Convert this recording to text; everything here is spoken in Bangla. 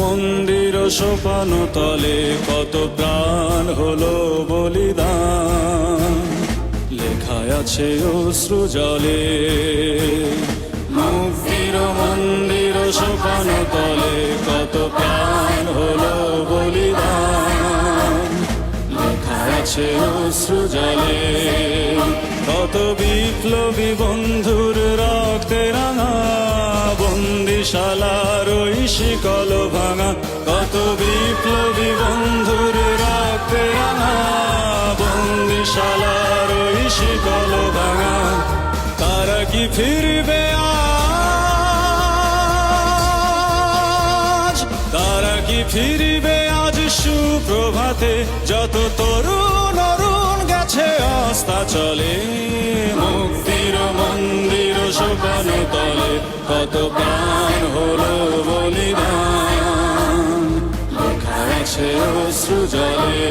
মন্দির সোপান তলে কত প্রাণ হলো বলিদান, লেখায় আছে অশ্রু জলে। মুক্তির মন্দির সোপান তলে কত প্রাণ হলো বলিদান, লেখায় আছে অশ্রু জলে। কত বিপ্লবী বন্ধুর রক্তে রাঙা বন্দিশালার ওই শিকল ভাঙা, কত বিপ্লবী বন্ধুর রক্তে রাঙা বন্দিশালার ওই শিকল ভাঙা। তারা কি ফিরবে আজ, তারা কি ফিরবে আজ সুপ্রভাতে, যত তরুণ অরুণ গেছে অস্তাচলে। মুক্তির মন্দির সোপান তলে কত প্রাণ হলো বলিদান, লেখা আছে অশ্রু জলে।